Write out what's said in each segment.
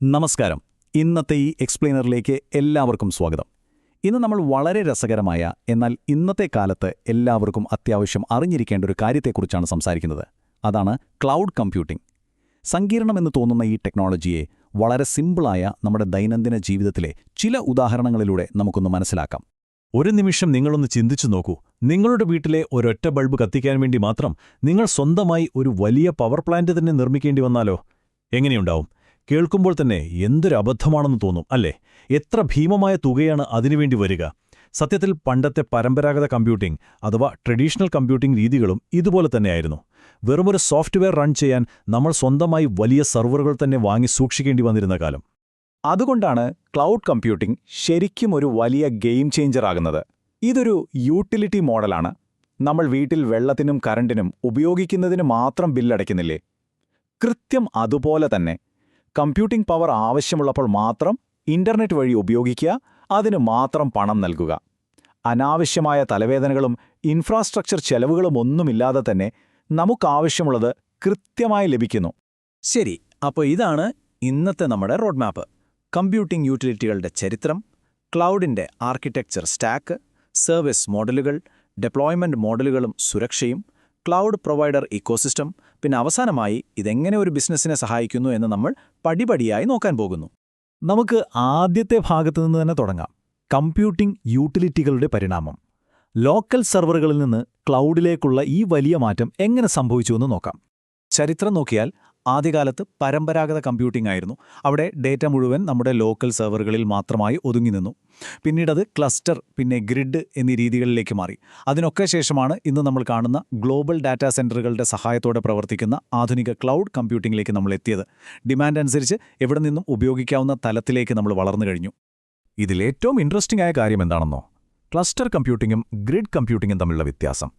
നമസ്കാരം. ഇന്നത്തെ ഈ എക്സ്പ്ലെയിനറിലേക്ക് എല്ലാവർക്കും സ്വാഗതം. ഇന്ന് നമ്മൾ വളരെ രസകരമായ എന്നാൽ ഇന്നത്തെ കാലത്ത് എല്ലാവർക്കും അത്യാവശ്യം അറിഞ്ഞിരിക്കേണ്ട ഒരു കാര്യത്തെക്കുറിച്ചാണ് സംസാരിക്കുന്നത്. അതാണ് ക്ലൗഡ് കമ്പ്യൂട്ടിംഗ്. സങ്കീർണമെന്ന് തോന്നുന്ന ഈ ടെക്നോളജിയെ വളരെ സിമ്പിളായ നമ്മുടെ ദൈനംദിന ജീവിതത്തിലെ ചില ഉദാഹരണങ്ങളിലൂടെ നമുക്കൊന്ന് മനസ്സിലാക്കാം. ഒരു നിമിഷം നിങ്ങളൊന്ന് ചിന്തിച്ചു നോക്കൂ. നിങ്ങളുടെ വീട്ടിലെ ഒരൊറ്റ ബൾബ് കത്തിക്കാൻ വേണ്ടി മാത്രം നിങ്ങൾ സ്വന്തമായി ഒരു വലിയ പവർ പ്ലാന്റ് തന്നെ നിർമ്മിക്കേണ്ടി വന്നാലോ? എങ്ങനെയുണ്ടാവും? കേൾക്കുമ്പോൾ തന്നെ എന്തൊരു അബദ്ധമാണെന്ന് തോന്നും, അല്ലേ? എത്ര ഭീമമായ തുകയാണ് അതിനുവേണ്ടി വരിക. സത്യത്തിൽ പണ്ടത്തെ പരമ്പരാഗത കമ്പ്യൂട്ടിംഗ് അഥവാ ട്രഡീഷണൽ കമ്പ്യൂട്ടിംഗ് രീതികളും ഇതുപോലെ തന്നെയായിരുന്നു. വെറുമൊരു സോഫ്റ്റ്വെയർ റൺ ചെയ്യാൻ നമ്മൾ സ്വന്തമായി വലിയ സെർവറുകൾ തന്നെ വാങ്ങി സൂക്ഷിക്കേണ്ടി വന്നിരുന്ന കാലം. അതുകൊണ്ടാണ് ക്ലൗഡ് കമ്പ്യൂട്ടിംഗ് ശരിക്കും ഒരു വലിയ ഗെയിം ചേഞ്ചർ ആകുന്നത്. ഇതൊരു യൂട്ടിലിറ്റി മോഡലാണ്. നമ്മൾ വീട്ടിൽ വെള്ളത്തിനും കറണ്ടിനും ഉപയോഗിക്കുന്നതിന് മാത്രം ബില്ലടയ്ക്കുന്നില്ലേ? കൃത്യം അതുപോലെ തന്നെ കമ്പ്യൂട്ടിംഗ് പവർ ആവശ്യമുള്ളപ്പോൾ മാത്രം ഇന്റർനെറ്റ് വഴി ഉപയോഗിക്കുക, അതിന് മാത്രം പണം നൽകുക. അനാവശ്യമായ തലവേദനകളും ഇൻഫ്രാസ്ട്രക്ചർ ചെലവുകളും ഒന്നുമില്ലാതെ തന്നെ നമുക്കാവശ്യമുള്ളത് കൃത്യമായി ലഭിക്കുന്നു. ശരി, അപ്പോൾ ഇതാണ് ഇന്നത്തെ നമ്മുടെ റോഡ് മാപ്പ്. കമ്പ്യൂട്ടിംഗ് യൂട്ടിലിറ്റികളുടെ ചരിത്രം, ക്ലൗഡിൻ്റെ ആർക്കിടെക്ചർ സ്റ്റാക്ക്, സർവീസ് മോഡലുകൾ, ഡെപ്ലോയ്മെന്റ് മോഡലുകളും സുരക്ഷയും, ക്ലൗഡ് പ്രൊവൈഡർ ഇക്കോസിസ്റ്റം, പിന്നെ അവസാനമായി ഇതെങ്ങനെ ഒരു ബിസിനസ്സിനെ സഹായിക്കുന്നു എന്ന് നമ്മൾ പടിപടിയായി നോക്കാൻ പോകുന്നു. നമുക്ക് ആദ്യത്തെ ഭാഗത്തുനിന്ന് തന്നെ തുടങ്ങാം. കമ്പ്യൂട്ടിംഗ് യൂട്ടിലിറ്റികളുടെ പരിണാമം. ലോക്കൽ സെർവറുകളിൽ നിന്ന് ക്ലൗഡിലേക്കുള്ള ഈ വലിയ മാറ്റം എങ്ങനെ സംഭവിച്ചുവെന്ന് നോക്കാം. ചരിത്രം നോക്കിയാൽ ആദ്യകാലത്ത് പരമ്പരാഗത കമ്പ്യൂട്ടിംഗ് ആയിരുന്നു. അവിടെ ഡേറ്റ മുഴുവൻ നമ്മുടെ ലോക്കൽ സെർവറുകളിൽ മാത്രമായി ഒതുങ്ങി നിന്നു. പിന്നീടത് ക്ലസ്റ്റർ, പിന്നെ ഗ്രിഡ് എന്നീ രീതികളിലേക്ക് മാറി. അതിനൊക്കെ ശേഷമാണ് ഇന്ന് നമ്മൾ കാണുന്ന ഗ്ലോബൽ ഡാറ്റാ സെന്ററുകളുടെ സഹായത്തോടെ പ്രവർത്തിക്കുന്ന ആധുനിക ക്ലൗഡ് കമ്പ്യൂട്ടിംഗിലേക്ക് നമ്മൾ എത്തിയത്. ഡിമാൻഡ് അനുസരിച്ച് എവിടെ നിന്നും ഉപയോഗിക്കാവുന്ന തലത്തിലേക്ക് നമ്മൾ വളർന്നു കഴിഞ്ഞു. ഇതിലേറ്റവും ഇൻട്രസ്റ്റിംഗ് ആയ കാര്യം എന്താണെന്നോ? ക്ലസ്റ്റർ കമ്പ്യൂട്ടിംഗും ഗ്രിഡ് കമ്പ്യൂട്ടിംഗും തമ്മിലുള്ള വ്യത്യാസം.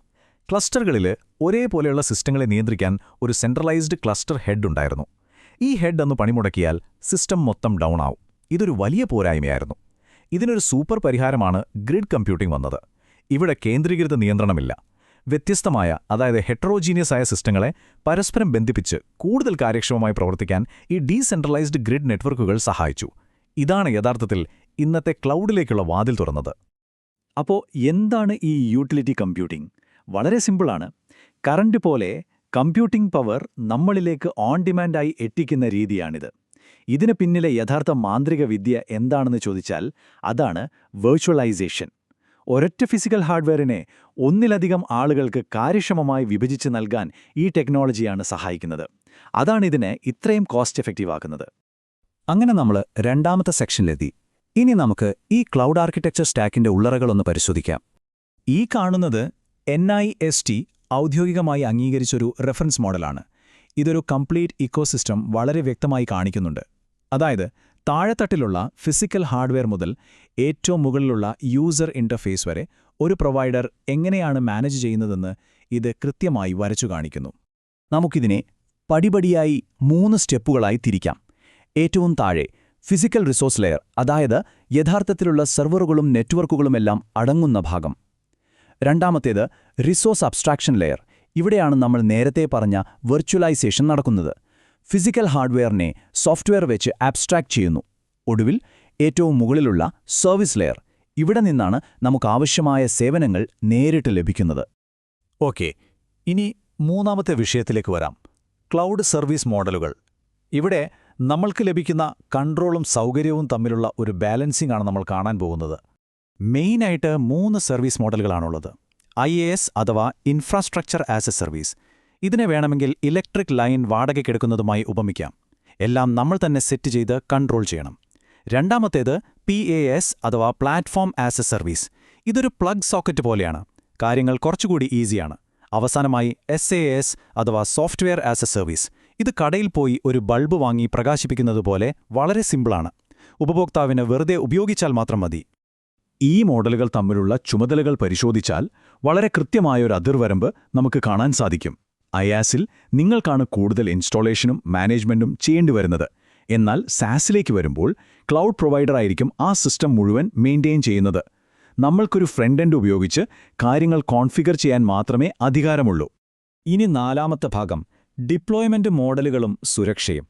ക്ലസ്റ്ററുകളിൽ ഒരേപോലെയുള്ള സിസ്റ്റങ്ങളെ നിയന്ത്രിക്കാൻ ഒരു സെൻട്രലൈസ്ഡ് ക്ലസ്റ്റർ ഹെഡ് ഉണ്ടായിരുന്നു. ഈ ഹെഡ് ഒന്ന് പണിമുടക്കിയാൽ സിസ്റ്റം മൊത്തം ഡൗൺ ആവും. ഇതൊരു വലിയ പോരായ്മയായിരുന്നു. ഇതിനൊരു സൂപ്പർ പരിഹാരമാണ് ഗ്രിഡ് കമ്പ്യൂട്ടിംഗ് വന്നത്. ഇവിടെ കേന്ദ്രീകൃത നിയന്ത്രണമില്ല. വ്യത്യസ്തമായ, അതായത് ഹെറ്ററോജീനിയസ് ആയ സിസ്റ്റങ്ങളെ പരസ്പരം ബന്ധിപ്പിച്ച് കൂടുതൽ കാര്യക്ഷമമായി പ്രവർത്തിക്കാൻ ഈ ഡീസെൻട്രലൈസ്ഡ് ഗ്രിഡ് നെറ്റ്വർക്കുകൾ സഹായിച്ചു. ഇതാണ് യഥാർത്ഥത്തിൽ ഇന്നത്തെ ക്ലൗഡിലേക്കുള്ള വാതിൽ തുറന്നത്. അപ്പോൾ എന്താണ് ഈ യൂട്ടിലിറ്റി കമ്പ്യൂട്ടിംഗ്? വളരെ സിമ്പിളാണ്. കറണ്ട് പോലെ കമ്പ്യൂട്ടിംഗ് പവർ നമ്മളിലേക്ക് ഓൺ ഡിമാൻഡായി എത്തിക്കുന്ന രീതിയാണിത്. ഇതിന് പിന്നിലെ യഥാർത്ഥ മാന്ത്രിക വിദ്യ എന്താണെന്ന് ചോദിച്ചാൽ അതാണ് വെർച്വലൈസേഷൻ. ഒരൊറ്റ ഫിസിക്കൽ ഹാർഡ്വെയറിനെ ഒന്നിലധികം ആളുകൾക്ക് കാര്യക്ഷമമായി വിഭജിച്ച് നൽകാൻ ഈ ടെക്നോളജിയാണ് സഹായിക്കുന്നത്. അതാണിതിനെ ഇത്രയും കോസ്റ്റ് എഫക്റ്റീവ് ആക്കുന്നത്. അങ്ങനെ നമ്മൾ രണ്ടാമത്തെ സെക്ഷനിലെത്തി. ഇനി നമുക്ക് ഈ ക്ലൗഡ് ആർക്കിടെക്ചർ സ്റ്റാക്കിന്റെ ഉള്ളറകളൊന്ന് പരിശോധിക്കാം. ഈ കാണുന്നത് NIST ഔദ്യോഗികമായി അംഗീകരിച്ചൊരു റെഫറൻസ് മോഡലാണ്. ഇതൊരു കംപ്ലീറ്റ് ഇക്കോസിസ്റ്റം വളരെ വ്യക്തമായി കാണിക്കുന്നുണ്ട്. അതായത് താഴെത്തട്ടിലുള്ള ഫിസിക്കൽ ഹാർഡ്വെയർ മുതൽ ഏറ്റവും മുകളിലുള്ള യൂസർ ഇന്റർഫേസ് വരെ ഒരു പ്രൊവൈഡർ എങ്ങനെയാണ് മാനേജ് ചെയ്യുന്നതെന്ന് ഇത് കൃത്യമായി വരച്ചു കാണിക്കുന്നു. നമുക്കിതിനെ പടിപടിയായി 3 സ്റ്റെപ്പുകളായി തിരിക്കാം. ഏറ്റവും താഴെ ഫിസിക്കൽ റിസോഴ്സ് ലെയർ, അതായത് യഥാർത്ഥത്തിലുള്ള സെർവറുകളും നെറ്റ്വർക്കുകളുമെല്ലാം അടങ്ങുന്ന ഭാഗം. രണ്ടാമത്തേത് റിസോഴ്സ് അബ്സ്ട്രാക്ഷൻ ലെയർ. ഇവിടെയാണ് നമ്മൾ നേരത്തെ പറഞ്ഞ വെർച്വലൈസേഷൻ നടക്കുന്നത്. ഫിസിക്കൽ ഹാർഡ്വെയറിനെ സോഫ്റ്റ്വെയർ വെച്ച് ആബ്സ്ട്രാക്ട് ചെയ്യുന്നു. ഒടുവിൽ ഏറ്റവും മുകളിലുള്ള സർവീസ് ലെയർ. ഇവിടെ നിന്നാണ് നമുക്കാവശ്യമായ സേവനങ്ങൾ നേരിട്ട് ലഭിക്കുന്നത്. ഓക്കെ, ഇനി മൂന്നാമത്തെ വിഷയത്തിലേക്ക് വരാം. ക്ലൗഡ് സർവീസ് മോഡലുകൾ. ഇവിടെ നമ്മൾക്ക് ലഭിക്കുന്ന കൺട്രോളും സൗകര്യവും തമ്മിലുള്ള ഒരു ബാലൻസിംഗ് ആണ് നമ്മൾ കാണാൻ പോകുന്നത്. മെയിനായിട്ട് 3 സർവീസ് മോഡലുകളാണുള്ളത്. IaaS അഥവാ ഇൻഫ്രാസ്ട്രക്ചർ ആസ് എ സർവീസ്. ഇതിനെ വേണമെങ്കിൽ ഇലക്ട്രിക് ലൈൻ വാടകയ്ക്കെടുക്കുന്നതുമായി ഉപമിക്കാം. എല്ലാം നമ്മൾ തന്നെ സെറ്റ് ചെയ്ത് കൺട്രോൾ ചെയ്യണം. രണ്ടാമത്തേത് PaaS അഥവാ പ്ലാറ്റ്ഫോം ആസ് എ സർവീസ്. ഇതൊരു പ്ലഗ് സോക്കറ്റ് പോലെയാണ്. കാര്യങ്ങൾ കുറച്ചുകൂടി ഈസിയാണ്. അവസാനമായി SaaS അഥവാ സോഫ്റ്റ്വെയർ ആസ് എ സർവീസ്. ഇത് കടയിൽ പോയി ഒരു ബൾബ് വാങ്ങി പ്രകാശിപ്പിക്കുന്നതുപോലെ വളരെ സിമ്പിളാണ്. ഉപഭോക്താവിന് വെറുതെ ഉപയോഗിച്ചാൽ മാത്രം മതി. ഈ മോഡലുകൾ തമ്മിലുള്ള ചുമതലകൾ പരിശോധിച്ചാൽ വളരെ കൃത്യമായൊരു അതിർവരമ്പ് നമുക്ക് കാണാൻ സാധിക്കും. IaaSൽ നിങ്ങൾക്കാണ് കൂടുതൽ ഇൻസ്റ്റോളേഷനും മാനേജ്മെന്റും ചെയ്യേണ്ടി വരുന്നത്. എന്നാൽ SaaSലേക്ക് വരുമ്പോൾ ക്ലൗഡ് പ്രൊവൈഡറായിരിക്കും ആ സിസ്റ്റം മുഴുവൻ മെയിൻറ്റെയിൻ ചെയ്യുന്നത്. നമ്മൾക്കൊരു ഫ്രണ്ട് എൻഡ് ഉപയോഗിച്ച് കാര്യങ്ങൾ കോൺഫിഗർ ചെയ്യാൻ മാത്രമേ അധികാരമുള്ളൂ. ഇനി നാലാമത്തെ ഭാഗം ഡിപ്ലോയ്മെന്റ് മോഡലുകളും സുരക്ഷയും.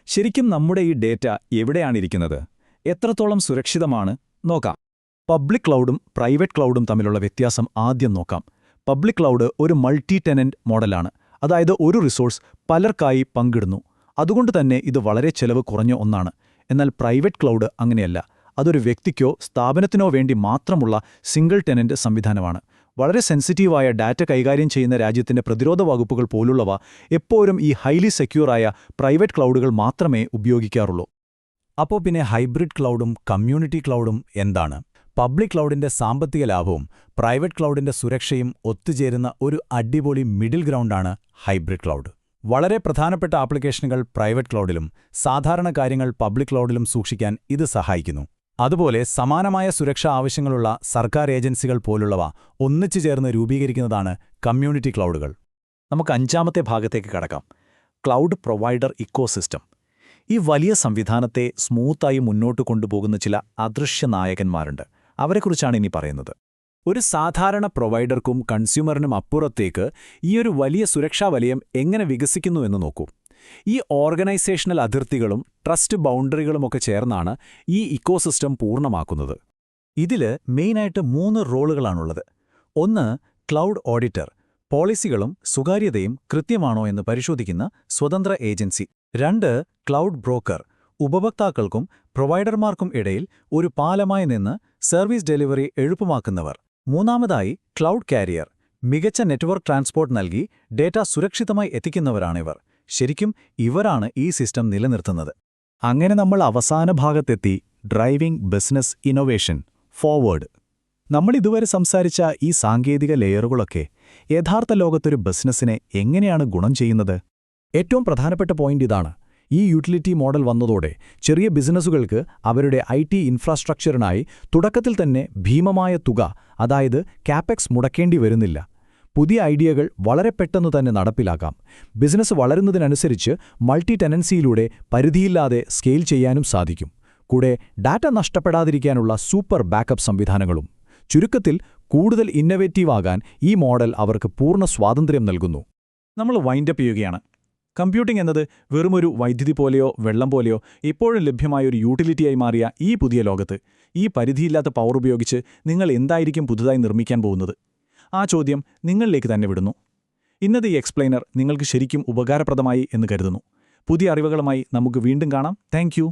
ശരിക്കും നമ്മുടെ ഈ ഡേറ്റ എവിടെയാണിരിക്കുന്നത്? എത്രത്തോളം സുരക്ഷിതമാണ്? നോക്കാം. പബ്ലിക് ക്ലൗഡും പ്രൈവറ്റ് ക്ലൗഡും തമ്മിലുള്ള വ്യത്യാസം ആദ്യം നോക്കാം. പബ്ലിക് ക്ലൗഡ് ഒരു മൾട്ടി ടെനന്റ് മോഡലാണ്. അതായത് ഒരു റിസോഴ്സ് പലർക്കായി പങ്കിടുന്നു. അതുകൊണ്ട് തന്നെ ഇത് വളരെ ചെലവ് കുറഞ്ഞ ഒന്നാണ്. എന്നാൽ പ്രൈവറ്റ് ക്ലൗഡ് അങ്ങനെയല്ല. അതൊരു വ്യക്തിക്കോ സ്ഥാപനത്തിനോ വേണ്ടി മാത്രമുള്ള സിംഗിൾ ടെനന്റ് സംവിധാനമാണ്. വളരെ സെൻസിറ്റീവായ ഡാറ്റ കൈകാര്യം ചെയ്യുന്ന രാജ്യത്തിന്റെ പ്രതിരോധ വകുപ്പുകൾ പോലുള്ളവ എപ്പോഴും ഈ ഹൈലി സെക്യൂറായ പ്രൈവറ്റ് ക്ലൗഡുകൾ മാത്രമേ ഉപയോഗിക്കാറുള്ളൂ. അപ്പോൾ പിന്നെ ഹൈബ്രിഡ് ക്ലൗഡും കമ്മ്യൂണിറ്റി ക്ലൗഡും എന്താണ്? പബ്ലിക് ക്ലൗഡിന്റെ സാമ്പത്തിക ലാഭവും പ്രൈവറ്റ് ക്ലൗഡിന്റെ സുരക്ഷയും ഒത്തുചേരുന്ന ഒരു അടിപൊളി മിഡിൽ ഗ്രൗണ്ടാണ് ഹൈബ്രിഡ് ക്ലൗഡ്. വളരെ പ്രധാനപ്പെട്ട ആപ്ലിക്കേഷനുകൾ പ്രൈവറ്റ് ക്ലൗഡിലും സാധാരണ കാര്യങ്ങൾ പബ്ലിക് ക്ലൗഡിലും സൂക്ഷിക്കാൻ ഇത് സഹായിക്കുന്നു. അതുപോലെ സമാനമായ സുരക്ഷാ ആവശ്യങ്ങളുള്ള സർക്കാർ ഏജൻസികൾ പോലുള്ളവ ഒന്നിച്ചു ചേർന്ന് രൂപീകരിക്കുന്നതാണ് കമ്മ്യൂണിറ്റി ക്ലൗഡുകൾ. നമുക്ക് അഞ്ചാമത്തെ ഭാഗത്തേക്ക് കടക്കാം. Cloud provider ecosystem. ഈ വലിയ സംവിധാനത്തെ സ്മൂത്തായി മുന്നോട്ട് കൊണ്ടുപോകുന്ന ചില അദൃശ്യ നായകന്മാരുണ്ട്. അവരെക്കുറിച്ചാണ് ഇനി പറയുന്നത്. ഒരു സാധാരണ പ്രൊവൈഡർക്കും കൺസ്യൂമറിനും അപ്പുറത്തേക്ക് ഈയൊരു വലിയ സുരക്ഷാ വലയം എങ്ങനെ വികസിക്കുന്നു എന്ന് നോക്കൂ. ഈ ഓർഗനൈസേഷണൽ അതിർത്തികളും ട്രസ്റ്റ് ബൗണ്ടറികളുമൊക്കെ ചേർന്നാണ് ഈ ഇക്കോസിസ്റ്റം പൂർണ്ണമാക്കുന്നത്. ഇതില് മെയിനായിട്ട് 3 റോളുകളാണുള്ളത്. ഒന്ന്, ക്ലൗഡ് ഓഡിറ്റർ. പോളിസികളും സ്വകാര്യതയും കൃത്യമാണോ എന്ന് പരിശോധിക്കുന്ന സ്വതന്ത്ര ഏജൻസി. 2, cloud broker. ഉപഭോക്താക്കൾക്കും പ്രൊവൈഡർമാർക്കും ഇടയിൽ ഒരു പാലമായി നിന്ന് സർവീസ് ഡെലിവറി എളുപ്പമാക്കുന്നവർ. 3ാമതായി, ക്ലൗഡ് കാരിയർ. മികച്ച നെറ്റ്വർക്ക് ട്രാൻസ്പോർട്ട് നൽകി ഡേറ്റ സുരക്ഷിതമായി എത്തിക്കുന്നവരാണിവർ. ശരിക്കും ഇവരാണ് ഈ സിസ്റ്റം നിലനിർത്തുന്നത്. അങ്ങനെ നമ്മൾ അവസാന ഭാഗത്തെത്തി. Driving business innovation forward. നമ്മൾ ഇതുവരെ സംസാരിച്ച ഈ സാങ്കേതിക ലെയറുകളൊക്കെ യഥാർത്ഥ ലോകത്തൊരു ബിസിനസ്സിനെ എങ്ങനെയാണ് ഗുണം ചെയ്യുന്നത്? ഏറ്റവും പ്രധാനപ്പെട്ട പോയിന്റ് ഇതാണ്. ഈ യൂട്ടിലിറ്റി മോഡൽ വന്നതോടെ ചെറിയ ബിസിനസ്സുകൾക്ക് അവരുടെ IT ഇൻഫ്രാസ്ട്രക്ചറിനായി തുടക്കത്തിൽ തന്നെ ഭീമമായ തുക, അതായത് കാപ്പെക്സ് മുടക്കേണ്ടി വരുന്നില്ല. പുതിയ ഐഡിയകൾ വളരെ പെട്ടെന്ന് തന്നെ നടപ്പിലാക്കാം. ബിസിനസ് വളരുന്നതിനനുസരിച്ച് മൾട്ടി ടെനൻസിയിലൂടെ പരിധിയില്ലാതെ സ്കെയിൽ ചെയ്യാനും സാധിക്കും. കൂടെ ഡാറ്റ നഷ്ടപ്പെടാതിരിക്കാനുള്ള സൂപ്പർ ബാക്കപ്പ് സംവിധാനങ്ങളും. ചുരുക്കത്തിൽ കൂടുതൽ ഇന്നൊവേറ്റീവ് ആകാൻ ഈ മോഡൽ അവർക്ക് പൂർണ്ണ സ്വാതന്ത്ര്യം നൽകുന്നു. നമ്മൾ വൈൻഡപ്പ് ചെയ്യുകയാണ്. കമ്പ്യൂട്ടിംഗ് എന്നത് വെറുമൊരു വൈദ്യുതി പോലെയോ വെള്ളം പോലെയോ ഇപ്പോഴും ലഭ്യമായ ഒരു യൂട്ടിലിറ്റിയായി മാറിയ ഈ പുതിയ ലോകത്ത് ഈ പരിധിയില്ലാത്ത പവർ ഉപയോഗിച്ച് നിങ്ങൾ എന്തായിരിക്കും പുതുതായി നിർമ്മിക്കാൻ പോകുന്നത്? ആ ചോദ്യം നിങ്ങളിലേക്ക് തന്നെ വിടുന്നു. ഇന്നത്തെ ഈ എക്സ്പ്ലെയിനർ നിങ്ങൾക്ക് ശരിക്കും ഉപകാരപ്രദമായി എന്ന് കരുതുന്നു. പുതിയ അറിവുകളുമായി നമുക്ക് വീണ്ടും കാണാം. Thank you.